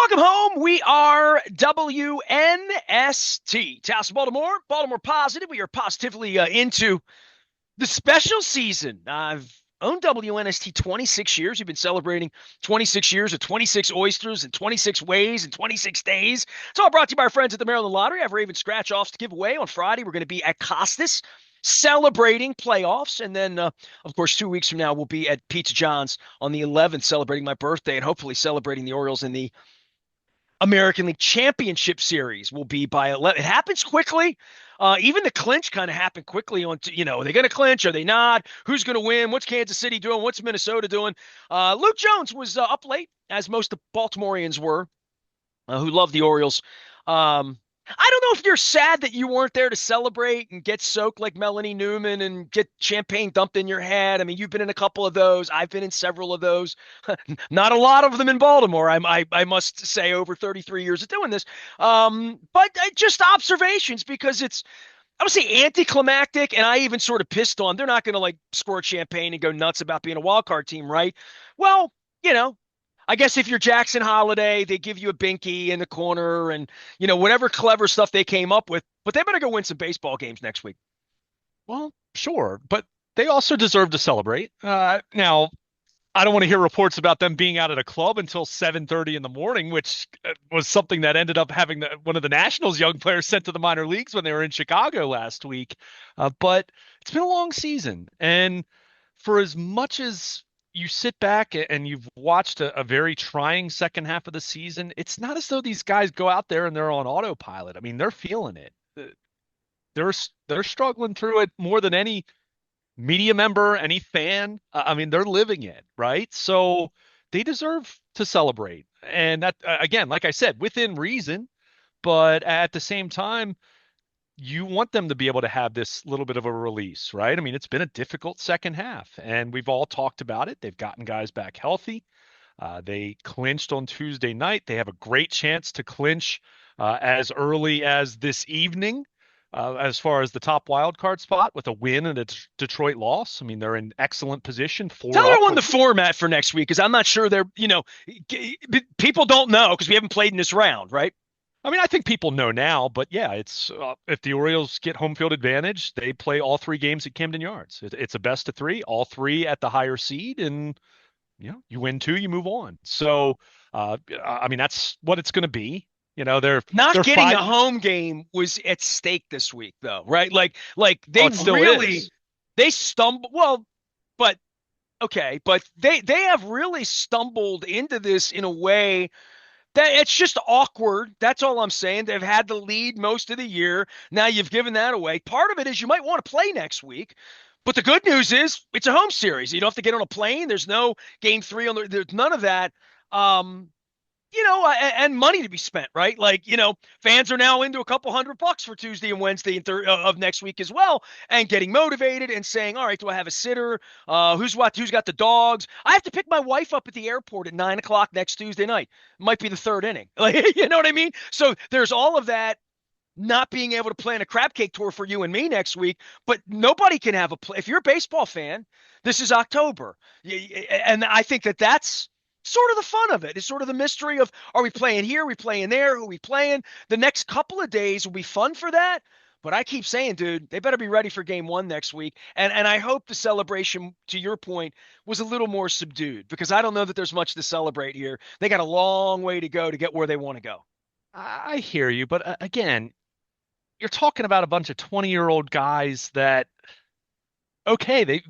Welcome home. We are WNST. Taos, Baltimore. Baltimore Positive. We are positively into the special season. I've owned WNST 26 years. We've been celebrating 26 years of 26 oysters and 26 ways and 26 days. It's all brought to you by our friends at the Maryland Lottery. I have Raven scratch-offs to give away on Friday. We're going to be at Costas celebrating playoffs. And then, of course, 2 weeks from now, we'll be at Pizza John's on the 11th celebrating my birthday and hopefully celebrating the Orioles in the American League Championship Series will be by 11. It happens quickly. Even the clinch kind of happened quickly on, are they going to clinch? Are they not? Who's going to win? What's Kansas City doing? What's Minnesota doing? Luke Jones was up late, as most of Baltimoreans were, who love the Orioles. I don't know if you're sad that you weren't there to celebrate and get soaked like Melanie Newman and get champagne dumped in your head. I mean, you've been in a couple of those. I've been in several of those. Not a lot of them in Baltimore, I must say, over 33 years of doing this. But just observations because it's, I would say, anticlimactic, and I even sort of pissed on. They're not going to like squirt champagne and go nuts about being a wild card team, right? Well, I guess if you're Jackson Holiday, they give you a binky in the corner and, whatever clever stuff they came up with. But they better go win some baseball games next week. Well, sure, but they also deserve to celebrate. Now, I don't want to hear reports about them being out at a club until 7:30 in the morning, which was something that ended up having one of the Nationals' young players sent to the minor leagues when they were in Chicago last week. But it's been a long season, and for as much as you sit back and you've watched a very trying second half of the season, it's not as though these guys go out there and they're on autopilot. I mean, they're feeling it. They're struggling through it more than any media member, any fan. I mean, they're living it, right? So they deserve to celebrate. And that, again, like I said, within reason, but at the same time, you want them to be able to have this little bit of a release, right? I mean, it's been a difficult second half, and we've all talked about it. They've gotten guys back healthy. They clinched on Tuesday night. They have a great chance to clinch as early as this evening, as far as the top wild card spot with a win and a Detroit loss. I mean, they're in excellent position. Tell Four up everyone with. the format for next week because I'm not sure people don't know because we haven't played in this round, right? I mean, I think people know now, but yeah, it's if the Orioles get home field advantage, they play all three games at Camden Yards. It's a best of three, all three at the higher seed, and you win two, you move on. So, I mean, that's what it's going to be. Not they're getting five. a home game was at stake this week, though, right? Like Oh, they it still really is. they stumbled. Well, but okay, but they have really stumbled into this in a way that it's just awkward. That's all I'm saying. They've had the lead most of the year. Now you've given that away. Part of it is you might want to play next week. But the good news is it's a home series. You don't have to get on a plane. There's no game three there's none of that. Um, and money to be spent, right? Like, fans are now into a couple $100 for Tuesday and Wednesday of next week as well, and getting motivated and saying, all right, do I have a sitter? Who's got the dogs? I have to pick my wife up at the airport at 9 o'clock next Tuesday night. Might be the third inning. Like, you know what I mean? So there's all of that not being able to plan a crab cake tour for you and me next week, but nobody can have if you're a baseball fan, this is October. And I think that's sort of the fun of it. It's sort of the mystery of, are we playing here? Are we playing there? Who are we playing? The next couple of days will be fun for that. But I keep saying, dude, they better be ready for game one next week. And I hope the celebration, to your point, was a little more subdued because I don't know that there's much to celebrate here. They got a long way to go to get where they want to go. I hear you, but again, you're talking about a bunch of 20-year-old guys that, okay,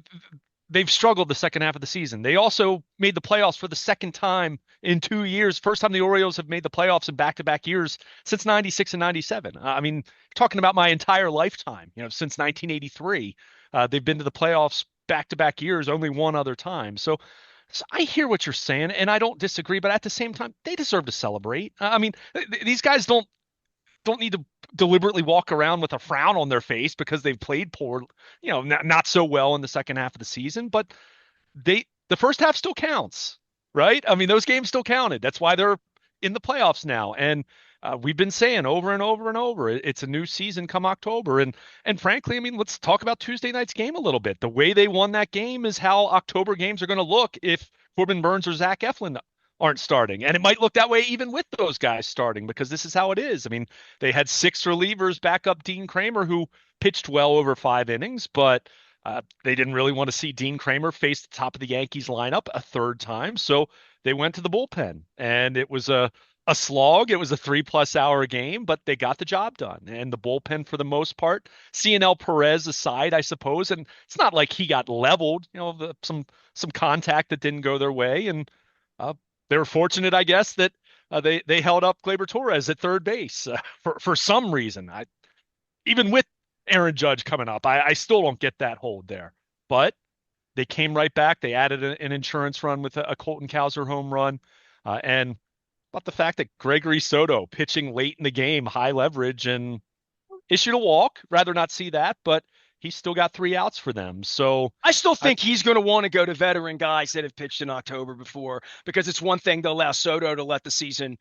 they've struggled the second half of the season. They also made the playoffs for the second time in 2 years. First time the Orioles have made the playoffs in back-to-back years since 96 and 97. I mean, talking about my entire lifetime, since 1983, they've been to the playoffs back-to-back years, only one other time. So I hear what you're saying, and I don't disagree, but at the same time, they deserve to celebrate. I mean, these guys don't need to deliberately walk around with a frown on their face because they've played poor, not so well in the second half of the season, but the first half still counts, right? I mean, those games still counted. That's why they're in the playoffs now. And we've been saying over and over and over, it's a new season come October. And frankly, I mean, let's talk about Tuesday night's game a little bit. The way they won that game is how October games are going to look if Corbin Burns or Zach Eflin aren't starting. And it might look that way even with those guys starting because this is how it is. I mean, they had six relievers back up Dean Kramer, who pitched well over 5 innings, but they didn't really want to see Dean Kramer face the top of the Yankees lineup a third time. So they went to the bullpen, and it was a slog. It was a 3+ hour game, but they got the job done. And the bullpen, for the most part, CNL Perez aside, I suppose, and it's not like he got leveled. Some contact that didn't go their way, and uh, they were fortunate, I guess, that they held up Gleyber Torres at third base for some reason. Even with Aaron Judge coming up, I still don't get that hold there. But they came right back. They added an insurance run with a Colton Cowser home run, and about the fact that Gregory Soto pitching late in the game, high leverage, and issued a walk. Rather not see that, but he still got 3 outs for them. So I still think he's going to want to go to veteran guys that have pitched in October before, because it's one thing to allow Soto to let the season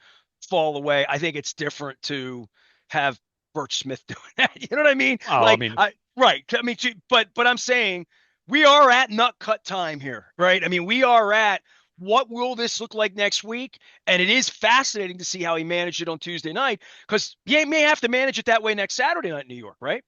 fall away. I think it's different to have Birch Smith doing that. You know what I mean? I mean, Right. I mean, but I'm saying we are at nut cut time here, right? I mean, we are at what will this look like next week? And it is fascinating to see how he managed it on Tuesday night, because he may have to manage it that way next Saturday night in New York, right?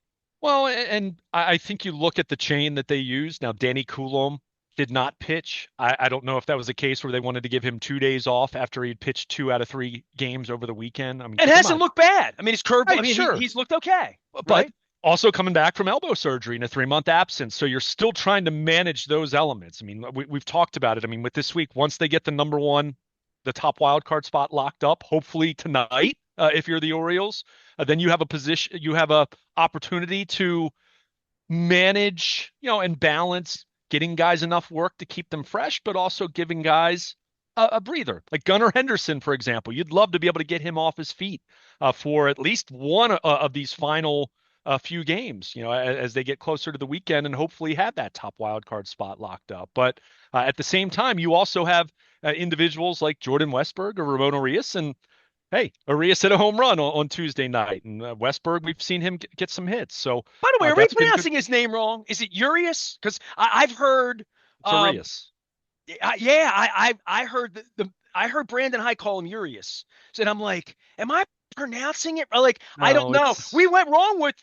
well, and I think you look at the chain that they used. Now, Danny Coulomb did not pitch. I don't know if that was a case where they wanted to give him 2 days off after he'd pitched 2 out of 3 games over the weekend. I mean, It come hasn't on. looked bad. I mean, his curve. I Right, mean, sure. he's looked okay, But right? also coming back from elbow surgery in a 3-month absence. So you're still trying to manage those elements. I mean, we've talked about it. I mean, with this week, once they get the number one, the top wild card spot locked up, hopefully tonight, if you're the Orioles, then you have a opportunity to manage, and balance getting guys enough work to keep them fresh, but also giving guys a breather. Like Gunnar Henderson, for example, you'd love to be able to get him off his feet for at least one of these final few games, as they get closer to the weekend and hopefully have that top wild card spot locked up. But at the same time, you also have individuals like Jordan Westberg or Ramon Arias, and hey, Arias hit a home run on Tuesday night, and Westberg, we've seen him get some hits. So By the way, are we that's been good. pronouncing his name wrong? Is it Urias? Because I've heard, It's um, Arias. yeah, I heard I heard Brandon High call him Urias. So and I'm like, am I pronouncing it? Like, I don't No, know. it's We went wrong with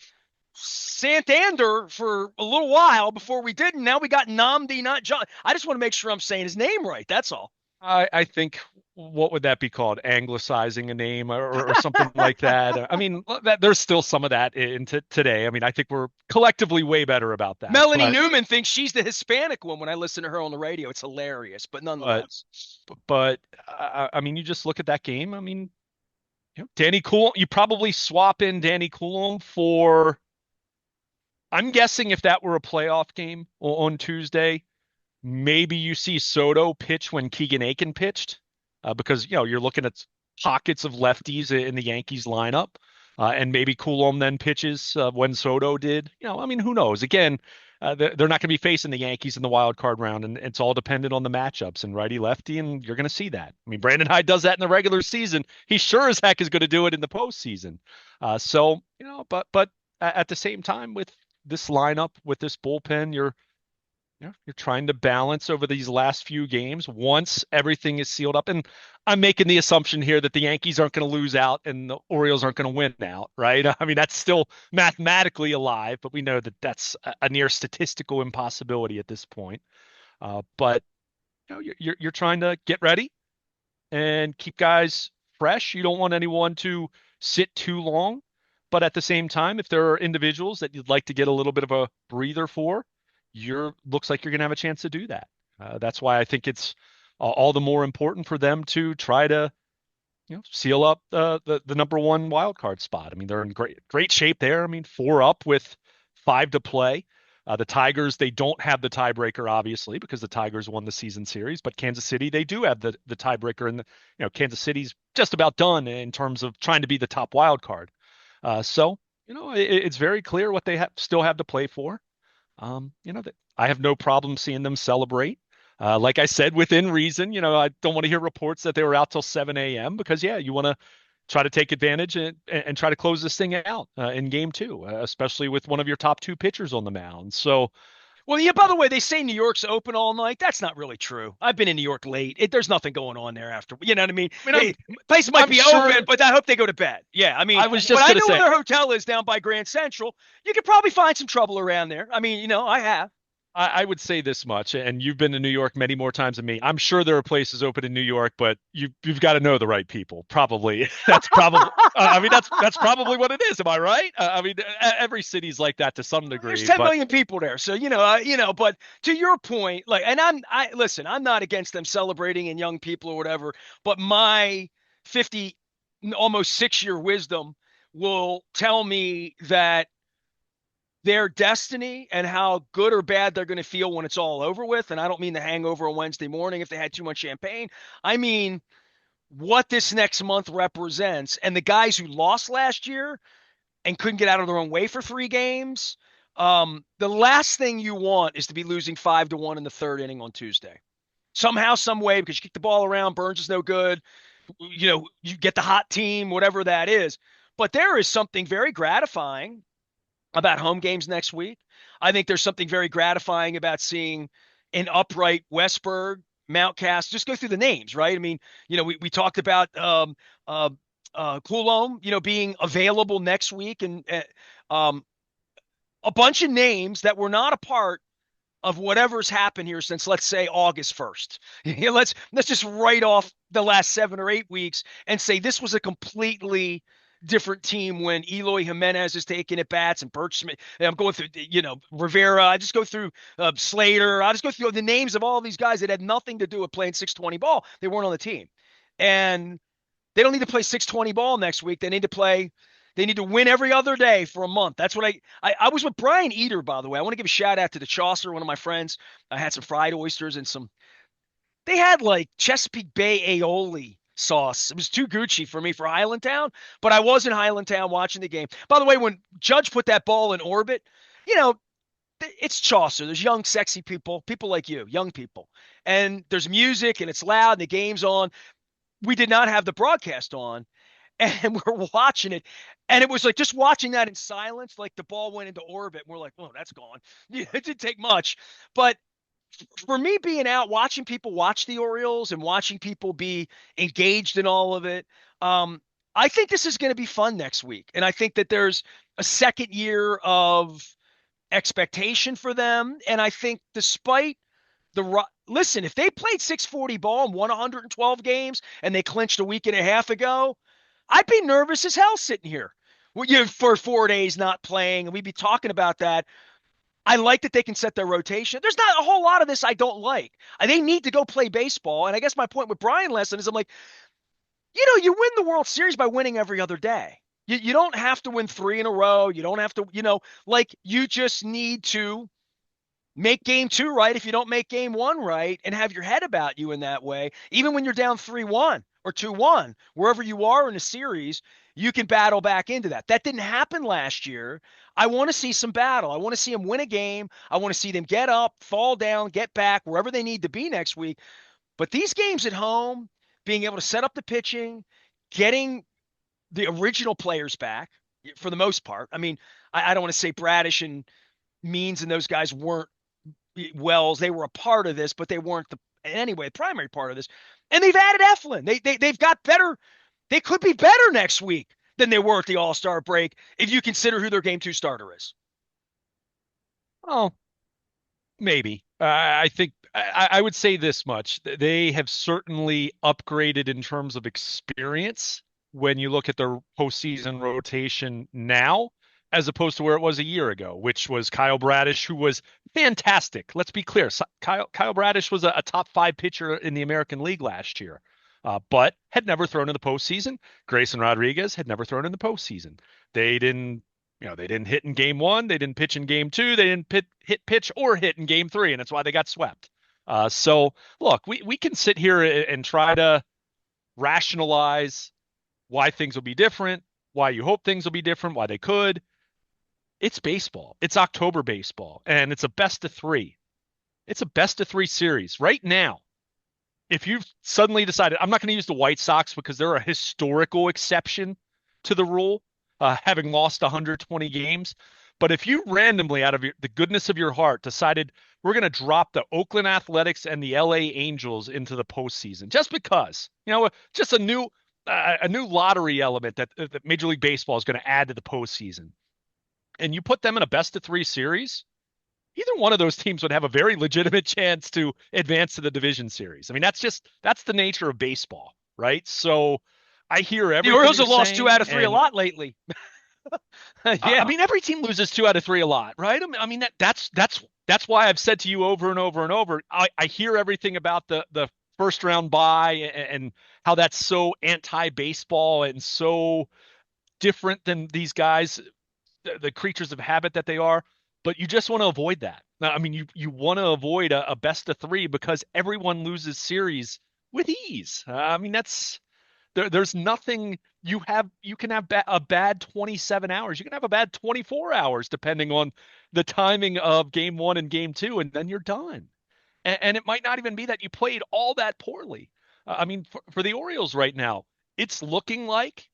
Santander for a little while before we didn't. Now we got Namdi, not John. I just want to make sure I'm saying his name right. That's all. I think what would that be called? Anglicizing a name or something like that. I mean, there's still some of that into today. I mean, I think we're collectively way better about that. Melanie But Newman thinks she's the Hispanic one when I listen to her on the radio. It's hilarious, but but nonetheless. but I mean, you just look at that game. I mean, Danny Coulomb. You probably swap in Danny Coulomb for. I'm guessing if that were a playoff game on Tuesday, maybe you see Soto pitch when Keegan Aiken pitched, because you're looking at pockets of lefties in the Yankees lineup, and maybe Coulomb then pitches when Soto did. I mean, who knows? Again, they're not going to be facing the Yankees in the wild card round, and it's all dependent on the matchups and righty lefty, and you're going to see that. I mean, Brandon Hyde does that in the regular season. He sure as heck is going to do it in the postseason. But at the same time, with this lineup, with this bullpen, you're trying to balance over these last few games once everything is sealed up. And I'm making the assumption here that the Yankees aren't going to lose out and the Orioles aren't going to win out, right? I mean, that's still mathematically alive, but we know that that's a near statistical impossibility at this point. But you're trying to get ready and keep guys fresh. You don't want anyone to sit too long. But at the same time, if there are individuals that you'd like to get a little bit of a breather for, looks like you're going to have a chance to do that. That's why I think it's all the more important for them to try to seal up the number one wild card spot. I mean, they're in great shape there. I mean, 4 up with 5 to play. The Tigers, they don't have the tiebreaker, obviously, because the Tigers won the season series. But Kansas City, they do have the tiebreaker, and Kansas City's just about done in terms of trying to be the top wild card. So it's very clear what they still have to play for. That I have no problem seeing them celebrate. Like I said, within reason. I don't want to hear reports that they were out till 7 a.m. because, yeah, you want to try to take advantage and try to close this thing out in game 2, especially with one of your top 2 pitchers on the mound. So Well, yeah, by the way, they say New York's open all night. That's not really true. I've been in New York late. There's nothing going on there after. You know what I mean? I mean, Places might I'm be open, sure. but I hope they go to bed. Yeah, I mean, I was but just I gonna know where say, their hotel is down by Grand Central. You could probably find some trouble around there. I mean, I have. I would say this much, and you've been to New York many more times than me. I'm sure there are places open in New York, but you've got to know the right people. Probably that's probably. I mean, that's probably what it is. Am I right? I mean, every city's like that to some There's degree, 10 but million people there, so But to your point, like, and I listen. I'm not against them celebrating and young people or whatever, but my 50, almost 6 year wisdom will tell me that their destiny and how good or bad they're going to feel when it's all over with. And I don't mean the hangover on Wednesday morning if they had too much champagne. I mean what this next month represents. And the guys who lost last year and couldn't get out of their own way for 3 games. The last thing you want is to be losing 5-1 in the third inning on Tuesday. Somehow, some way, because you kick the ball around, Burns is no good. You get the hot team, whatever that is. But there is something very gratifying about home games next week. I think there's something very gratifying about seeing an upright Westberg, Mountcast. Just go through the names, right? I mean, we talked about Coulomb, being available next week, and a bunch of names that were not a part of whatever's happened here since, let's say, August 1st. Let's just write off the last 7 or 8 weeks and say this was a completely different team when Eloy Jimenez is taking at bats and Birch Smith. I'm going through, Rivera. I just go through Slater. I just go through the names of all these guys that had nothing to do with playing 620 ball. They weren't on the team. And they don't need to play 620 ball next week. They need to win every other day for a month. That's what I was with Brian Eater, by the way. I want to give a shout out to the Chaucer, one of my friends. I had some fried oysters and they had like Chesapeake Bay aioli sauce. It was too Gucci for me for Highlandtown, but I was in Highlandtown watching the game. By the way, when Judge put that ball in orbit, you know, it's Chaucer. There's young, sexy people like you, young people. And there's music and it's loud and the game's on. We did not have the broadcast on and we're watching it. And it was like just watching that in silence, like the ball went into orbit. And we're like, oh, that's gone. Yeah, it didn't take much. But for me being out watching people watch the Orioles and watching people be engaged in all of it, I think this is going to be fun next week. And I think that there's a second year of expectation for them. And I think despite listen, if they played 640 ball and won 112 games and they clinched a week and a half ago, I'd be nervous as hell sitting here for 4 days not playing. And we'd be talking about that. I like that they can set their rotation. There's not a whole lot of this I don't like. They need to go play baseball. And I guess my point with Brian Lesson is I'm like, you win the World Series by winning every other day. You don't have to win 3 in a row. You don't have to, you just need to make game 2 right if you don't make game 1 right and have your head about you in that way. Even when you're down 3-1 or 2-1, wherever you are in a series, you can battle back into that. That didn't happen last year. I want to see some battle. I want to see them win a game. I want to see them get up, fall down, get back wherever they need to be next week. But these games at home, being able to set up the pitching, getting the original players back for the most part. I mean, I don't want to say Bradish and Means and those guys weren't Wells. They were a part of this, but they weren't the primary part of this. And they've added Eflin. They've got better. They could be better next week than they were at the All-Star break if you consider who their game 2 starter is. Oh, maybe. I think I would say this much. They have certainly upgraded in terms of experience when you look at their postseason rotation now, as opposed to where it was a year ago, which was Kyle Bradish, who was fantastic. Let's be clear. Kyle Bradish was a top 5 pitcher in the American League last year, but had never thrown in the postseason. Grayson Rodriguez had never thrown in the postseason. They didn't hit in game 1. They didn't pitch in game 2. They didn't pitch or hit in game 3, and that's why they got swept. So look, we can sit here and try to rationalize why things will be different, why you hope things will be different, why they could. It's baseball. It's October baseball, and it's a best of 3. It's a best of 3 series right now. If you've suddenly decided, I'm not going to use the White Sox because they're a historical exception to the rule, having lost 120 games. But if you randomly, out of the goodness of your heart, decided we're going to drop the Oakland Athletics and the LA Angels into the postseason, just because, just a new lottery element that Major League Baseball is going to add to the postseason, and you put them in a best of three series, either one of those teams would have a very legitimate chance to advance to the division series. I mean, that's the nature of baseball, right? So I hear The everything Orioles you're have lost two saying, out of three a and lot lately. I Yeah. mean, every team loses two out of three a lot, right? I mean that's why I've said to you over and over and over. I hear everything about the first round bye and how that's so anti baseball and so different than these guys, the creatures of habit that they are. But you just want to avoid that. I mean, you want to avoid a best of three because everyone loses series with ease. I mean, there's nothing you can have a bad 27 hours. You can have a bad 24 hours depending on the timing of game one and game two, and then you're done. And it might not even be that you played all that poorly. I mean, for the Orioles right now, it's looking like,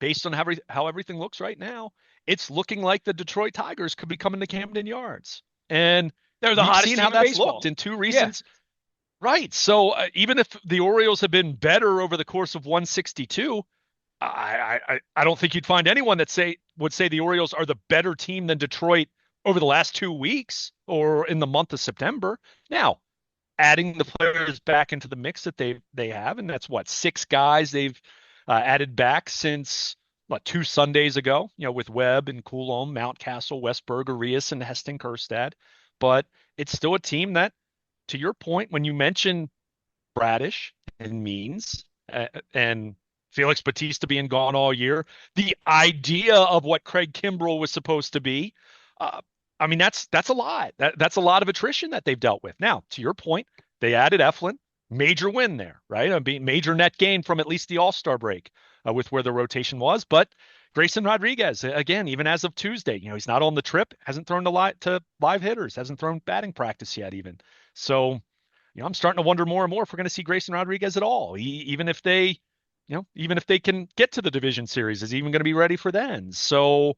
based on how everything looks right now, it's looking like the Detroit Tigers could be coming to Camden Yards. And They're the we've hottest seen how team in that's baseball. looked in two Yeah. recent. Right. So even if the Orioles have been better over the course of 162, I don't think you'd find anyone that would say the Orioles are the better team than Detroit over the last 2 weeks or in the month of September. Now, adding the players back into the mix that they have, and that's what, six guys they've added back since what, two Sundays ago, with Webb and Coulomb, Mountcastle, Westberg, Arias, and Heston Kjerstad. But it's still a team that, to your point, when you mention Bradish and Means and Felix Batista being gone all year, the idea of what Craig Kimbrell was supposed to be, uh, I mean, that's a lot. That's a lot of attrition that they've dealt with. Now, to your point, they added Eflin, major win there, right? I mean, major net gain from at least the All-Star break with where the rotation was. But Grayson Rodriguez, again, even as of Tuesday, he's not on the trip, hasn't thrown to live hitters, hasn't thrown batting practice yet, even. So, I'm starting to wonder more and more if we're going to see Grayson Rodriguez at all, even if they can get to the division series, is he even going to be ready for then? So,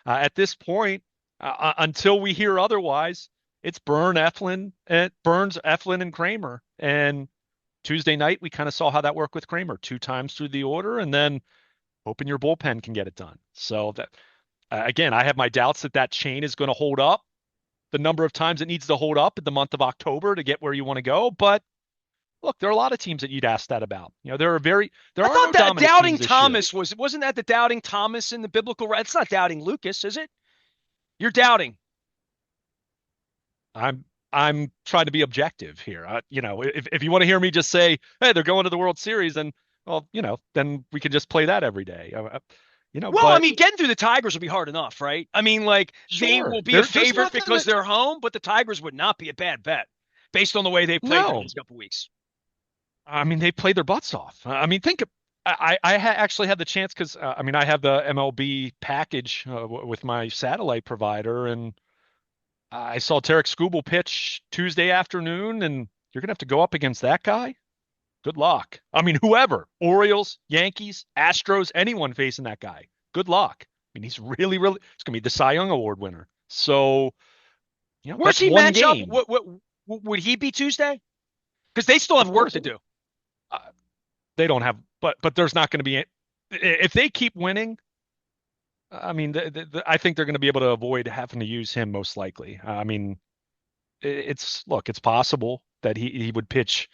at this point, until we hear otherwise, it's Burns, Eflin, and Kramer. And Tuesday night, we kind of saw how that worked with Kramer 2 times through the order, and then hoping your bullpen can get it done. So that again, I have my doubts that chain is going to hold up the number of times it needs to hold up in the month of October to get where you want to go. But look, there are a lot of teams that you'd ask that about. There I are thought no that dominant doubting teams this year. Thomas wasn't that the doubting Thomas in the biblical? It's not doubting Lucas, is it? You're doubting. I'm trying to be objective here. If you want to hear me just say, "Hey, they're going to the World Series," then then we can just play that every day. Well, I But mean, getting through the Tigers will be hard enough, right? I mean, like they sure, will be a there's favorite nothing because that they're home, but the Tigers would not be a bad bet based on the way they played the no. last couple weeks. I mean, they played their butts off. I mean, actually had the chance because I mean, I have the MLB package with my satellite provider, and I saw Tarek Skubal pitch Tuesday afternoon, and you're gonna have to go up against that guy. Good luck. I mean, whoever, Orioles, Yankees, Astros, anyone facing that guy, good luck. I mean, he's he's gonna be the Cy Young Award winner. So, Where's that's he one match up? game. What would he be Tuesday? Because they still have Of work course, to do. uh, they don't have, but there's not going to be if they keep winning. I mean, I think they're going to be able to avoid having to use him most likely. I mean, it's possible that he would pitch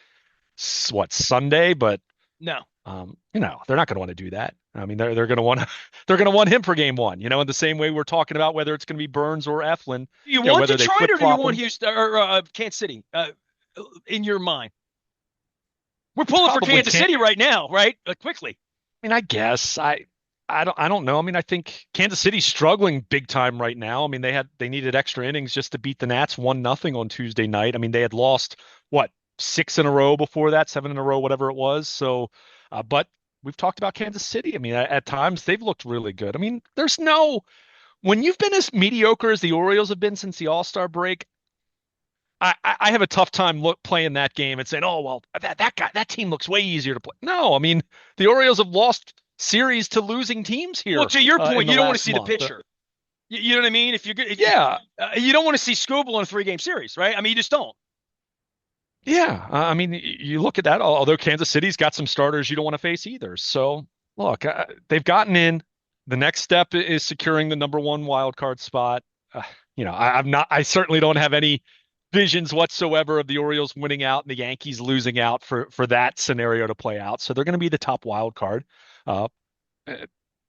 Sunday, but No. they're not going to want to do that. I mean, they're going to want they're going to want him for game one. In the same way we're talking about whether it's going to be Burns or Eflin. Do you want Whether they Detroit flip or do you flop want him. Houston or Kansas City? In your mind, we're pulling for Probably Kansas can't. City right now, right? Quickly. I mean, I guess I don't know. I mean, I think Kansas City's struggling big time right now. I mean, they needed extra innings just to beat the Nats 1-0 on Tuesday night. I mean, they had lost what, 6 in a row before that, 7 in a row, whatever it was. So, but we've talked about Kansas City. I mean, at times they've looked really good. I mean, when you've been as mediocre as the Orioles have been since the All-Star break, I have a tough time playing that game and saying, oh, well, that team looks way easier to play. No, I mean, the Orioles have lost series to losing teams Well, here to your in point, the you don't want to last see the month. pitcher. You know what I mean? If you're good, Yeah, you don't want to see Skubal in a 3-game series, right? I mean, you just don't. yeah. I mean, you look at that. Although Kansas City's got some starters you don't want to face either. So look, they've gotten in. The next step is securing the number one wild card spot. Uh, I'm not. I certainly don't have any visions whatsoever of the Orioles winning out and the Yankees losing out for that scenario to play out. So they're going to be the top wild card. Uh, uh,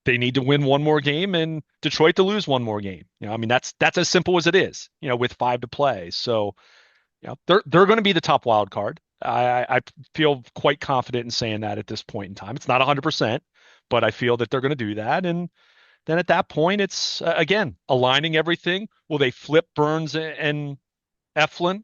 they need to win one more game and Detroit to lose one more game. I mean that's as simple as it is. With five to play. So they're going to be the top wild card. I feel quite confident in saying that at this point in time. It's not 100%, but I feel that they're going to do that. And then at that point, it's again aligning everything. Will they flip Burns and Eflin?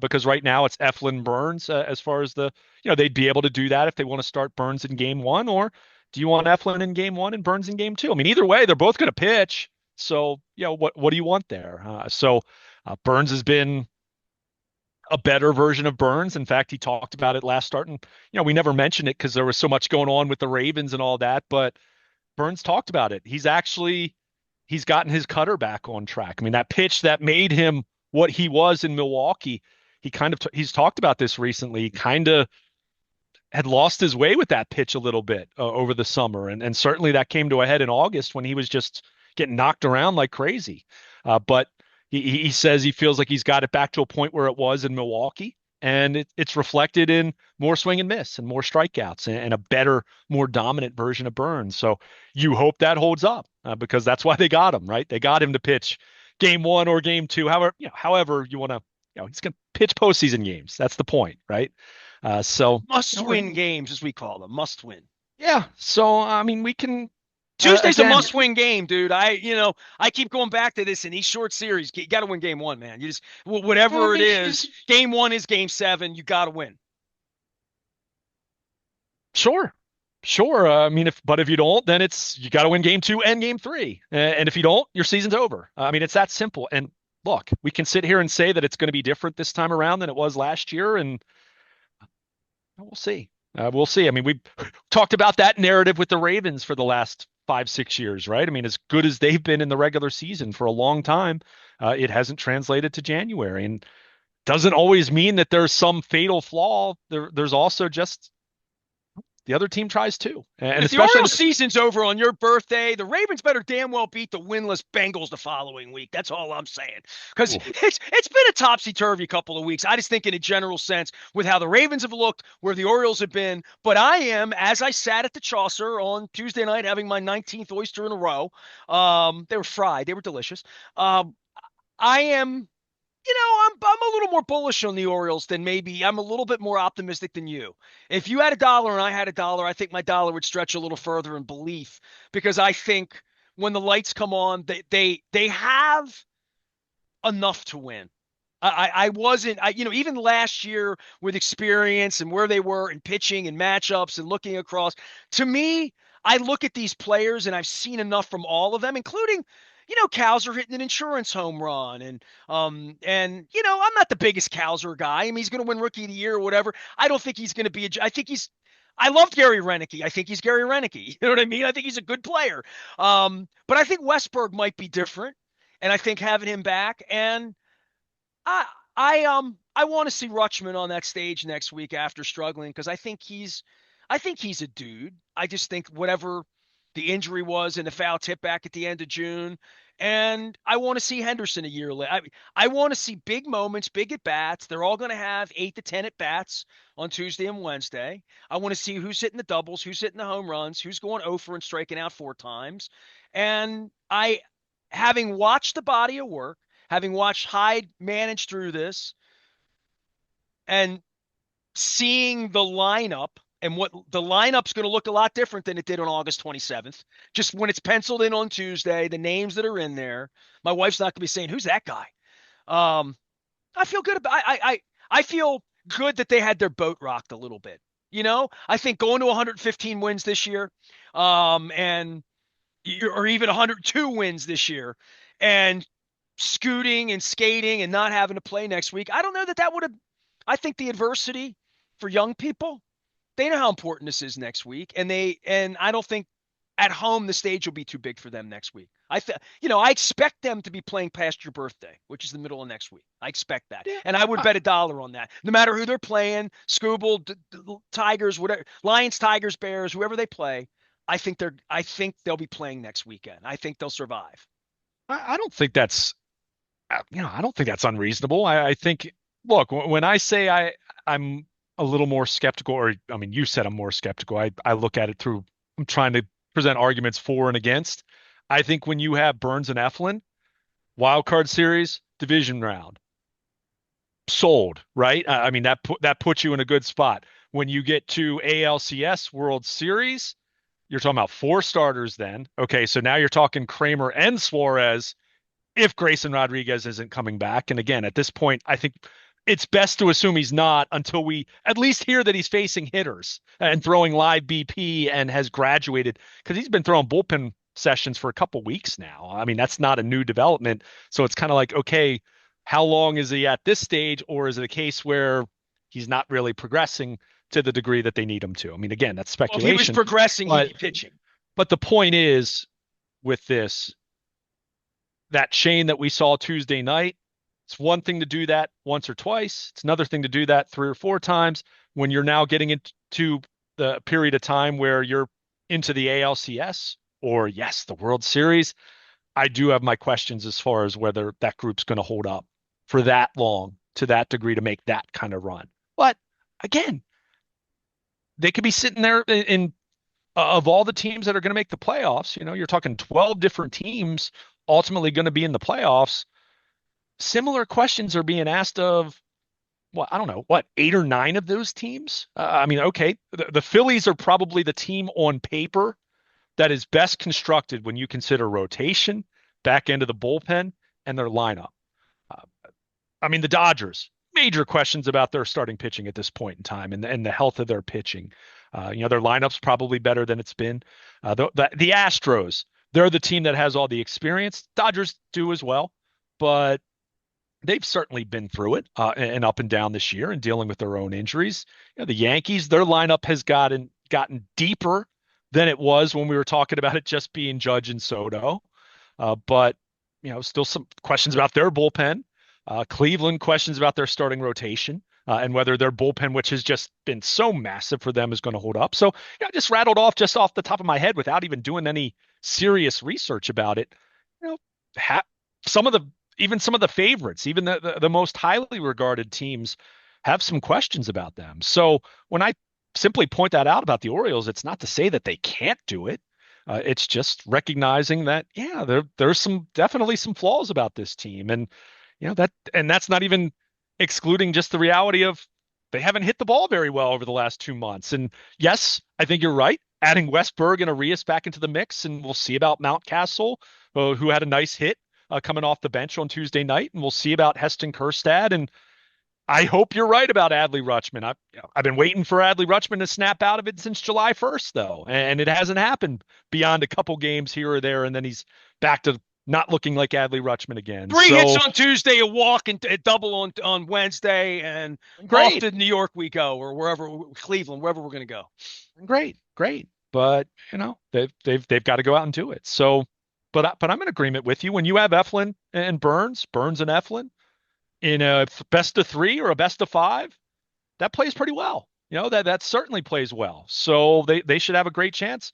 Because right now it's Eflin Burns as far as they'd be able to do that if they want to start Burns in game one, or do you want Eflin in game one and Burns in game two? I mean, either way, they're both going to pitch. So, what do you want there? Burns has been a better version of Burns. In fact, he talked about it last start, and we never mentioned it because there was so much going on with the Ravens and all that. But Burns talked about it. He's gotten his cutter back on track. I mean, that pitch that made him what he was in Milwaukee. He's talked about this recently. He kind of had lost his way with that pitch a little bit over the summer, and certainly that came to a head in August when he was just getting knocked around like crazy. But he says he feels like he's got it back to a point where it was in Milwaukee, and it's reflected in more swing and miss and more strikeouts and a better, more dominant version of Burns. So you hope that holds up because that's why they got him, right? They got him to pitch game one or game two, however you want to. He's going to pitch postseason games. That's the point, right? So Must-win games, as we call them, must-win. yeah. So I mean, we can Tuesday's a again. must-win game, dude. I keep going back to this in these short series. You got to win game one, man. You just Well, I whatever it mean, is. Game one is game seven. You got to win. sure, sure. I mean, if you don't, then you got to win game two and game three, and if you don't, your season's over. I mean, it's that simple. And look, we can sit here and say that it's going to be different this time around than it was last year, and we'll see. We'll see. I mean, we talked about that narrative with the Ravens for the last 5, 6 years, right? I mean, as good as they've been in the regular season for a long time, it hasn't translated to January, and doesn't always mean that there's some fatal flaw. There's also just the other team tries too, and If the especially Orioles season's over on your birthday, the Ravens better damn well beat the winless Bengals the following week. That's all I'm saying. Because it's been a topsy-turvy couple of weeks. I just think in a general sense with how the Ravens have looked, where the Orioles have been. But I am, as I sat at the Chaucer on Tuesday night having my 19th oyster in a row, they were fried. They were delicious. I am I'm a little more bullish on the Orioles than maybe I'm a little bit more optimistic than you. If you had a dollar and I had a dollar, I think my dollar would stretch a little further in belief because I think when the lights come on, they have enough to win. I wasn't even last year with experience and where they were in pitching and matchups and looking across. To me, I look at these players and I've seen enough from all of them, including Cowser hitting an insurance home run I'm not the biggest Cowser guy. I mean, he's going to win Rookie of the Year or whatever. I don't think he's going to be. I loved Gary Renicky. I think he's Gary Renicky. You know what I mean? I think he's a good player. But I think Westberg might be different, and I think having him back and I want to see Rutschman on that stage next week after struggling because I think he's a dude. I just think whatever the injury was and the foul tip back at the end of June. And I want to see Henderson a year later. I want to see big moments, big at bats. They're all going to have 8 to 10 at bats on Tuesday and Wednesday. I want to see who's hitting the doubles, who's hitting the home runs, who's going over and striking out 4 times. And having watched the body of work, having watched Hyde manage through this, and seeing the lineup and what the lineup's going to look a lot different than it did on August 27th. Just when it's penciled in on Tuesday, the names that are in there, my wife's not going to be saying, "Who's that guy?" I feel good about. I feel good that they had their boat rocked a little bit. I think going to 115 wins this year, and or even 102 wins this year, and scooting and skating and not having to play next week. I don't know that would have. I think the adversity for young people, they know how important this is next week, and I don't think at home the stage will be too big for them next week. I expect them to be playing past your birthday, which is the middle of next week. I expect that, Yeah. and I would bet $1 on that. No matter who they're playing, Scooble, Tigers, whatever, Lions, Tigers, Bears, whoever they play, I think they'll be playing next weekend. I think they'll survive. I don't think that's I don't think that's unreasonable. I think, look, when I say I'm a little more skeptical, or I mean, you said I'm more skeptical. I look at it through, I'm trying to present arguments for and against. I think when you have Burns and Eflin, wild card series, division round, sold, right? I mean, that puts you in a good spot. When you get to ALCS World Series, you're talking about four starters then. Okay, so now you're talking Kramer and Suarez if Grayson Rodriguez isn't coming back. And again, at this point, I think it's best to assume he's not until we at least hear that he's facing hitters and throwing live BP and has graduated, because he's been throwing bullpen sessions for a couple weeks now. I mean, that's not a new development. So it's kind of like, okay, how long is he at this stage? Or is it a case where he's not really progressing to the degree that they need him to? I mean, again, that's Well, if he was speculation. progressing, he'd But be pitching. but the point is with this, that chain that we saw Tuesday night, it's one thing to do that once or twice. It's another thing to do that three or four times. When you're now getting into the period of time where you're into the ALCS or, yes, the World Series, I do have my questions as far as whether that group's going to hold up for that long to that degree to make that kind of run. But again, they could be sitting there in of all the teams that are going to make the playoffs. You're talking 12 different teams ultimately going to be in the playoffs. Similar questions are being asked of, well, I don't know, what, eight or nine of those teams? I mean, okay, the Phillies are probably the team on paper that is best constructed when you consider rotation, back end of the bullpen, and their lineup. Uh, I mean, the Dodgers, major questions about their starting pitching at this point in time and the health of their pitching. Their lineup's probably better than it's been. The Astros, they're the team that has all the experience. Dodgers do as well, but they've certainly been through it and up and down this year and dealing with their own injuries. The Yankees, their lineup has gotten deeper than it was when we were talking about it just being Judge and Soto. But still some questions about their bullpen. Cleveland, questions about their starting rotation and whether their bullpen, which has just been so massive for them, is going to hold up. So I just rattled off just off the top of my head without even doing any serious research about it. You know, some of the even some of the favorites, even the most highly regarded teams, have some questions about them. So when I simply point that out about the Orioles, it's not to say that they can't do it. It's just recognizing that, yeah, there's definitely some flaws about this team. And that's not even excluding just the reality of they haven't hit the ball very well over the last 2 months. And yes, I think you're right. Adding Westberg and Arias back into the mix, and we'll see about Mountcastle, who had a nice hit coming off the bench on Tuesday night, and we'll see about Heston Kjerstad. And I hope you're right about Adley Rutschman. I've been waiting for Adley Rutschman to snap out of it since July 1st, though, and it hasn't happened beyond a couple games here or there, and then he's back to not looking like Adley Rutschman again. Three hits on Tuesday, a walk, and a double on Wednesday, and off to New York we go, or wherever, Cleveland, wherever we're going to go. Great. But they've got to go out and do it. So, but I'm in agreement with you. When you have Eflin and Burns and Eflin in a best of three or a best of five, that plays pretty well. That certainly plays well. So they should have a great chance.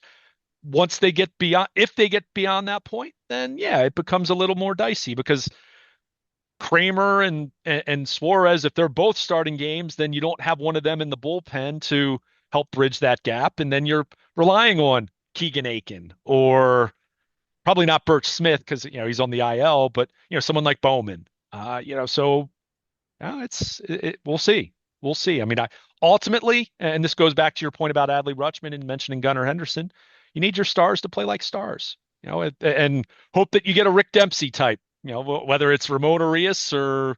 Once they get beyond, if they get beyond that point, then yeah, it becomes a little more dicey because Kramer and Suarez, if they're both starting games, then you don't have one of them in the bullpen to help bridge that gap, and then you're relying on Keegan Aiken or probably not Birch Smith because he's on the IL, but someone like Bowman. So we'll see. We'll see. I mean, ultimately, and this goes back to your point about Adley Rutschman and mentioning Gunnar Henderson, you need your stars to play like stars, and hope that you get a Rick Dempsey type, whether it's Ramon Arias or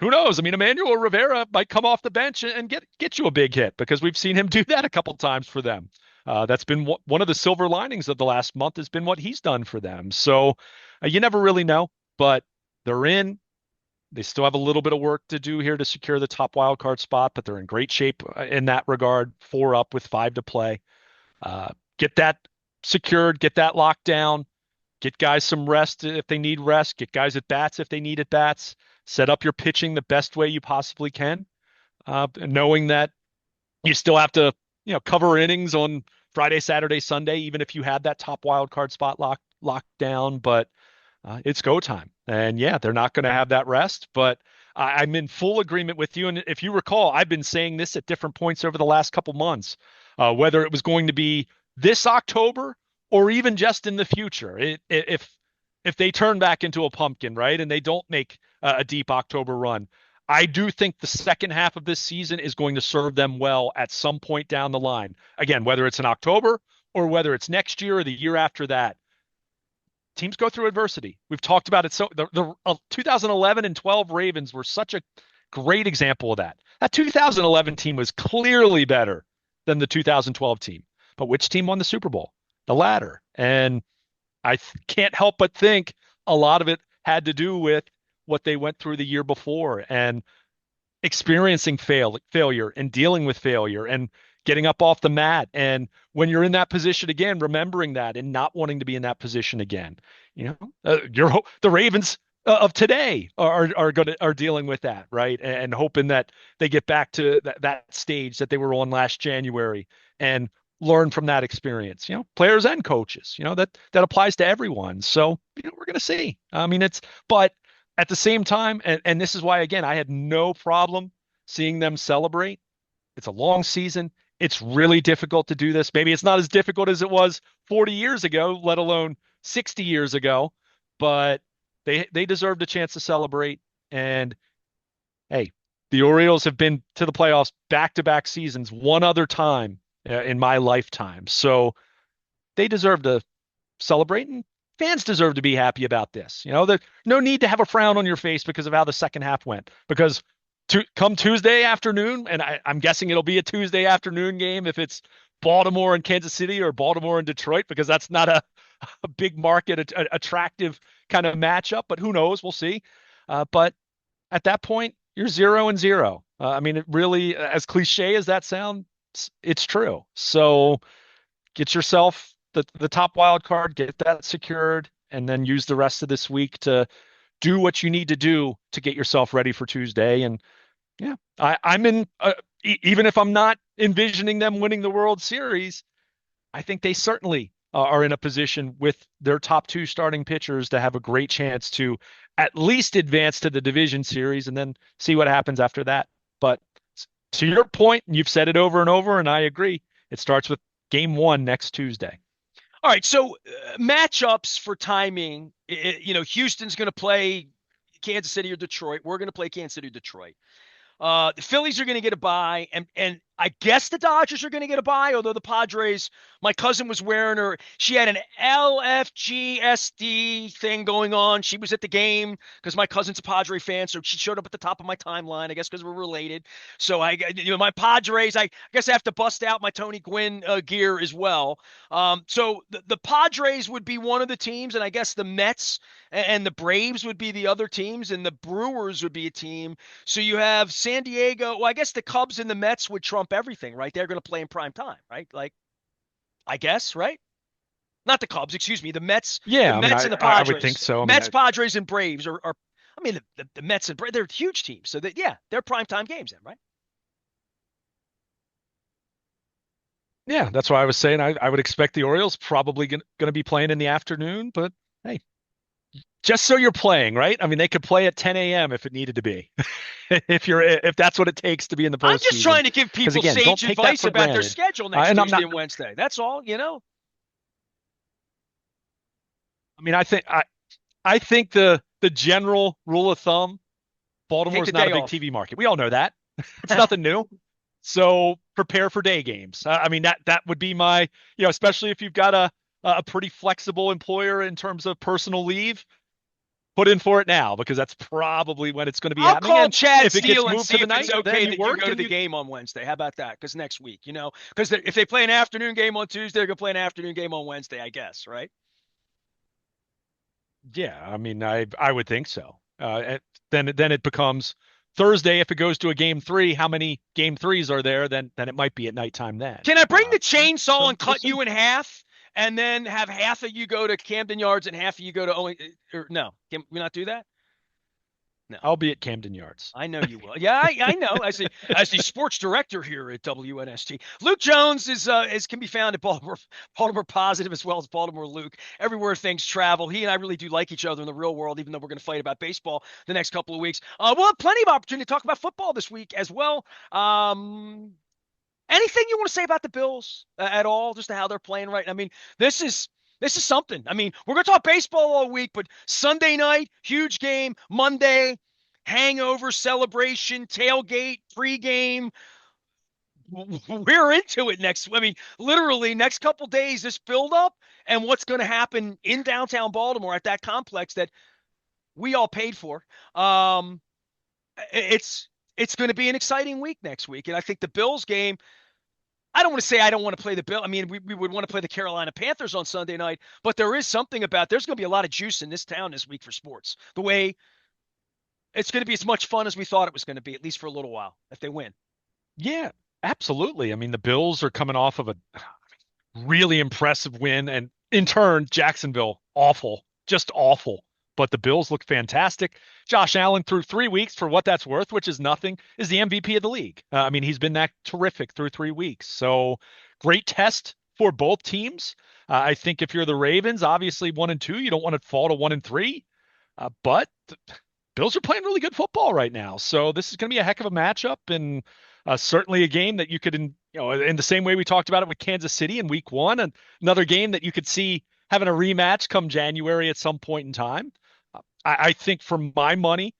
who knows. I mean, Emmanuel Rivera might come off the bench and get you a big hit because we've seen him do that a couple times for them. That's been one of the silver linings of the last month has been what he's done for them. So you never really know, but they're in. They still have a little bit of work to do here to secure the top wild card spot, but they're in great shape in that regard. 4 up with 5 to play. Get that secured, get that locked down, Get guys some rest if they need rest. Get guys at bats if they need at bats. Set up your pitching the best way you possibly can, knowing that you still have to, cover innings on Friday, Saturday, Sunday, even if you had that top wild card spot locked down. But it's go time, and yeah, they're not going to have that rest. But I'm in full agreement with you. And if you recall, I've been saying this at different points over the last couple months, whether it was going to be this October or even just in the future. If they turn back into a pumpkin, right, and they don't make a deep October run, I do think the second half of this season is going to serve them well at some point down the line. Again, whether it's in October or whether it's next year or the year after that, teams go through adversity. We've talked about it. So the 2011 and 12 Ravens were such a great example of that. That 2011 team was clearly better than the 2012 team. But which team won the Super Bowl? The latter. And I can't help but think a lot of it had to do with what they went through the year before and experiencing failure and dealing with failure and getting up off the mat. And when you're in that position again, remembering that and not wanting to be in that position again, the Ravens of today are dealing with that, right? And hoping that they get back to that stage that they were on last January and learn from that experience, players and coaches, that applies to everyone. So, we're going to see. I mean, but at the same time, and this is why, again, I had no problem seeing them celebrate. It's a long season. It's really difficult to do this. Maybe it's not as difficult as it was 40 years ago, let alone 60 years ago, but they deserved a chance to celebrate. And hey, the Orioles have been to the playoffs back-to-back seasons one other time in my lifetime. So they deserve to celebrate, and fans deserve to be happy about this. There's no need to have a frown on your face because of how the second half went, because come Tuesday afternoon, and I'm guessing it'll be a Tuesday afternoon game if it's Baltimore and Kansas City or Baltimore and Detroit, because that's not a big market, attractive kind of matchup, but who knows? We'll see. But at that point, you're 0-0. I mean, it really, as cliche as that sounds, it's true. So get yourself the top wild card, get that secured, and then use the rest of this week to do what you need to do to get yourself ready for Tuesday. And yeah, I'm in, even if I'm not envisioning them winning the World Series, I think they certainly are in a position with their top two starting pitchers to have a great chance to at least advance to the division series and then see what happens after that. But to your point, and you've said it over and over, and I agree, it starts with game one next Tuesday. All right, so matchups for timing, Houston's going to play Kansas City or Detroit. We're going to play Kansas City or Detroit. The Phillies are going to get a bye, and I guess the Dodgers are going to get a bye, although the Padres, my cousin was wearing she had an LFGSD thing going on. She was at the game because my cousin's a Padre fan, so she showed up at the top of my timeline, I guess because we're related. So my Padres, I guess I have to bust out my Tony Gwynn gear as well. So the Padres would be one of the teams, and I guess the Mets and the Braves would be the other teams, and the Brewers would be a team. So you have San Diego. Well, I guess the Cubs and the Mets would trump everything, right? They're going to play in prime time, right? Like, I guess, right? Not the Cubs, excuse me. The Mets, Yeah, the Mets and the Padres. I would think so. Mets, Padres, and Braves are I mean, the Mets and Braves, they're huge teams. So they're prime time games then, right? Yeah, that's why I was saying I would expect the Orioles probably going to be playing in the afternoon, but hey, just so you're playing, right? I mean, they could play at 10 a.m. if it needed to be, if that's what it takes to be in the postseason. I'm just trying to give people again, sage advice about their schedule next Tuesday and Wednesday. That's all, I mean, I think the general rule of thumb, Baltimore's not a big TV market. We all know that. It's nothing new. So prepare for day games. I mean, that would be my, especially if you've got a pretty flexible employer in terms of personal leave, put in for it now, because that's probably when it's going to be happening. I'll call Chad if it Steele gets and moved see to the if night, it's okay that you go to the you... game on Wednesday. How about that? Because next week, because if they play an afternoon game on Tuesday, they're going to play an afternoon game on Wednesday, I guess, right? Yeah, I mean, I would think so. Then it becomes Thursday. If it goes to a game three, how many game threes are there? Then it might be at nighttime then. Can I bring the chainsaw and cut you in half and then have half of you go to Camden Yards and half of you go to only, or no, can we not do that? No. I'll be at Camden Yards. I know you will. Yeah, I know. As the sports director here at WNST. Luke Jones is can be found at Baltimore Positive as well as Baltimore Luke. Everywhere things travel. He and I really do like each other in the real world, even though we're going to fight about baseball the next couple of weeks. We'll have plenty of opportunity to talk about football this week as well. Anything you want to say about the Bills at all, just to how they're playing right? I mean, this is something. I mean, we're going to talk baseball all week, but Sunday night, huge game. Monday, hangover celebration, tailgate, pregame. We're into it next. I mean, literally next couple days, this buildup and what's going to happen in downtown Baltimore at that complex that we all paid for. It's going to be an exciting week next week, and I think the Bills game. I don't want to say I don't want to play the Bill. I mean, we would want to play the Carolina Panthers on Sunday night, but there is something about there's going to be a lot of juice in this town this week for sports. The way it's going to be as much fun as we thought it was going to be, at least for a little while, if they win. Yeah, absolutely. I mean, the Bills are coming off of a really impressive win, and in turn, Jacksonville, awful, just awful. But the Bills look fantastic. Josh Allen, through 3 weeks, for what that's worth, which is nothing, is the MVP of the league. I mean, he's been that terrific through 3 weeks. So great test for both teams. I think if you're the Ravens, obviously 1-2, you don't want to fall to 1-3. But the Bills are playing really good football right now. So this is going to be a heck of a matchup, and certainly a game that you could, in the same way we talked about it with Kansas City in week 1, and another game that you could see having a rematch come January at some point in time. I think for my money,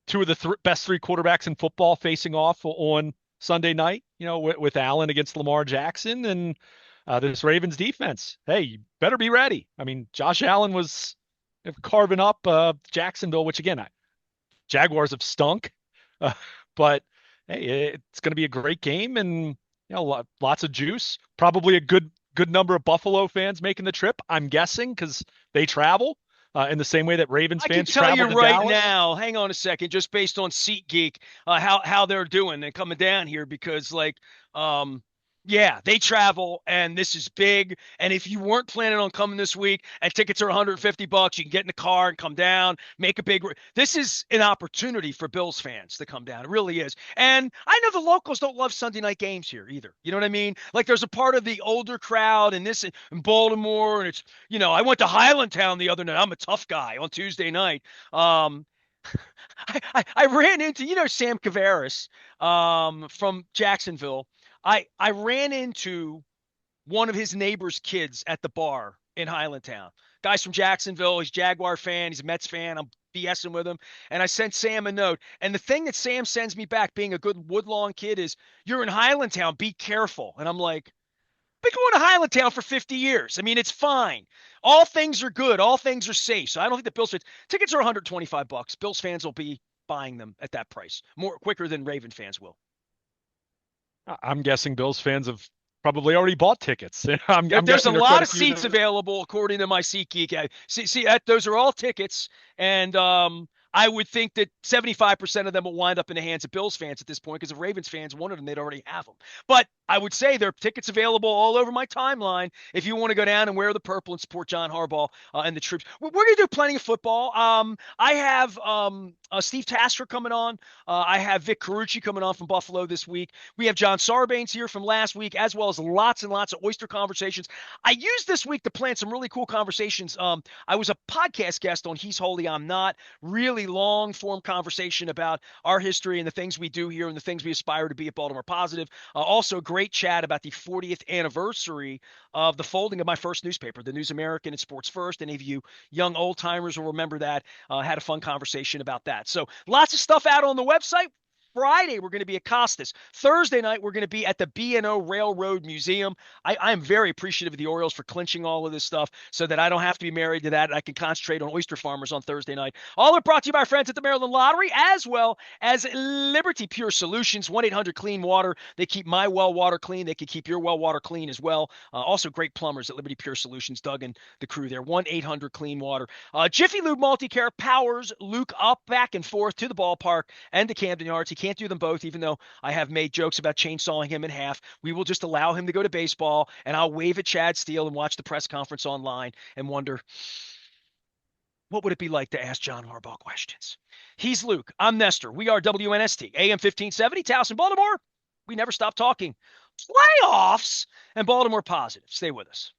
two of the best three quarterbacks in football facing off on Sunday night, with Allen against Lamar Jackson and this Ravens defense. Hey, you better be ready. I mean, Josh Allen was carving up Jacksonville, which again, Jaguars have stunk, but hey, it's going to be a great game, and lots of juice. Probably a good number of Buffalo fans making the trip, I'm guessing, because they travel. In the same way that Ravens fans travel to Dallas. I can tell you right now, hang on a second, just based on SeatGeek, how they're doing and coming down here because, yeah, they travel, and this is big. And if you weren't planning on coming this week, and tickets are $150, you can get in the car and come down, make a big. This is an opportunity for Bills fans to come down. It really is. And I know the locals don't love Sunday night games here either. You know what I mean? Like there's a part of the older crowd in Baltimore, and it's I went to Highlandtown the other night. I'm a tough guy on Tuesday night. I ran into Sam Cavaris from Jacksonville. I ran into one of his neighbor's kids at the bar in Highlandtown. Guy's from Jacksonville. He's a Jaguar fan. He's a Mets fan. I'm BSing with him. And I sent Sam a note. And the thing that Sam sends me back, being a good Woodlawn kid, is, "You're in Highlandtown. Be careful." And I'm like, been going to Highlandtown for 50 years. I mean, it's fine. All things are good. All things are safe. So I don't think the Bills fans, tickets are $125. Bills fans will be buying them at that price quicker than Raven fans will. I'm guessing Bills fans have probably already bought tickets. There's a lot of seats available, according to my SeatGeek. See, those are all tickets, and I would think that 75% of them will wind up in the hands of Bills fans at this point, because if Ravens fans wanted them, they'd already have them. But I would say there are tickets available all over my timeline if you want to go down and wear the purple and support John Harbaugh and the troops. We're going to do plenty of football. I have Steve Tasker coming on. I have Vic Carucci coming on from Buffalo this week. We have John Sarbanes here from last week, as well as lots and lots of Oyster conversations. I used this week to plan some really cool conversations. I was a podcast guest on He's Holy, I'm Not. Really long-form conversation about our history and the things we do here and the things we aspire to be at Baltimore Positive. Also, great chat about the 40th anniversary of the folding of my first newspaper, the News American and Sports First. Any of you young old-timers will remember that. Had a fun conversation about that. So lots of stuff out on the website. Friday, we're going to be at Costas. Thursday night, we're going to be at the B&O Railroad Museum. I am very appreciative of the Orioles for clinching all of this stuff so that I don't have to be married to that, and I can concentrate on oyster farmers on Thursday night. All are brought to you by our friends at the Maryland Lottery, as well as Liberty Pure Solutions, 1-800-CLEAN WATER. They keep my well water clean. They can keep your well water clean as well. Also, great plumbers at Liberty Pure Solutions. Doug and the crew there, 1-800-CLEAN WATER. Jiffy Lube Multi-Care powers Luke up, back and forth to the ballpark and to Camden Yards. He can't do them both, even though I have made jokes about chainsawing him in half. We will just allow him to go to baseball, and I'll wave at Chad Steele and watch the press conference online and wonder, what would it be like to ask John Harbaugh questions? He's Luke. I'm Nestor. We are WNST, AM 1570, Towson, Baltimore. We never stop talking playoffs and Baltimore positive. Stay with us.